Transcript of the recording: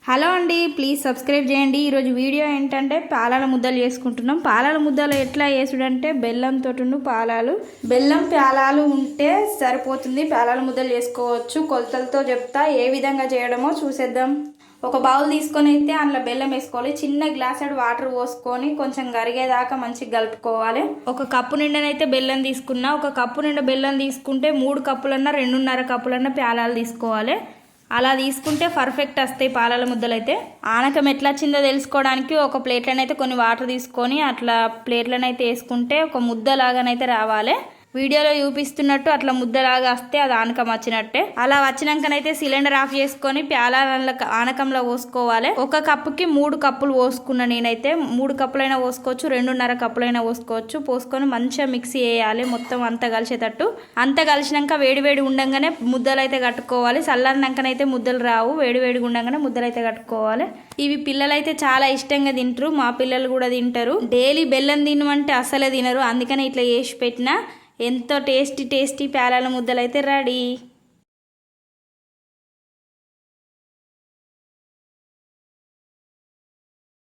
Hello అండి, please subscribe చేయండి. ఈరోజు వీడియో ఏంటంటే పాలాల ముద్దలు చేసుకుంటున్నాం. పాలాల ముద్దలు ఎట్లా చేసుడంటే బెల్లంతోటి బెల్లం పాలాలు ఉంటే సరిపోతుంది. పాలాల ముద్దలు చేసుకోవచ్చు. కొలతలతో చెప్తా ఏ విధంగా చేయడమో చూసేద్దాం. ఒక బౌల్ తీసుకొని అయితే అందులో బెల్లం వేసుకోవాలి. చిన్న గ్లాసెడ్ వాటర్ పోసుకొని కొంచెం కరిగేదాకా మంచిగా కలుపుకోవాలి. ఒక కప్పు నిండనైతే బెల్లం తీసుకున్నా. ఒక కప్పు నిండా బెల్లం తీసుకుంటే 3 కప్పులన్నా 2.5 కప్పులన్నా పాలాలు తీసుకోవాలి. అలా తీసుకుంటే పర్ఫెక్ట్ వస్తాయి పాలాల ముద్దలు. అయితే ఆనకం ఎట్లా వచ్చిందో తెలుసుకోవడానికి ఒక ప్లేట్లనైతే కొన్ని వాటర్ తీసుకొని అట్లా ప్లేట్లనైతే వేసుకుంటే ఒక ముద్దలాగానైతే రావాలి. వీడియోలో చూపిస్తున్నట్టు అట్లా ముద్దలాగా వస్తే అది ఆనకం వచ్చినట్టే. అలా వచ్చినాకనైతే సిలిండర్ ఆఫ్ చేసుకొని ప్యాల ఆనకంలో పోసుకోవాలి. ఒక కప్పుకి 3 కప్పులు పోసుకున్నా. నేనైతే 3 కప్పులైనా పోసుకోవచ్చు, 2.5 కప్పులైనా పోసుకోవచ్చు. పోసుకొని మంచిగా మిక్సీ వేయాలి మొత్తం అంతా కలిసేటట్టు. అంతా కలిసినాక వేడివేడి ఉండంగానే ముద్దలు అయితే కట్టుకోవాలి. చల్లారినాకనైతే ముద్దలు రావు. వేడివేడిగా ఉండంగానే ముద్దలు అయితే కట్టుకోవాలి. ఇవి పిల్లలైతే చాలా ఇష్టంగా తింటారు. మా పిల్లలు కూడా తింటారు. డైలీ బెల్లం తినమంటే అసలే తినరు. అందుకని ఇట్లా చేసి పెట్టినా ఎంతో టేస్టీ పాలాల ముద్దలు అయితే రెడీ.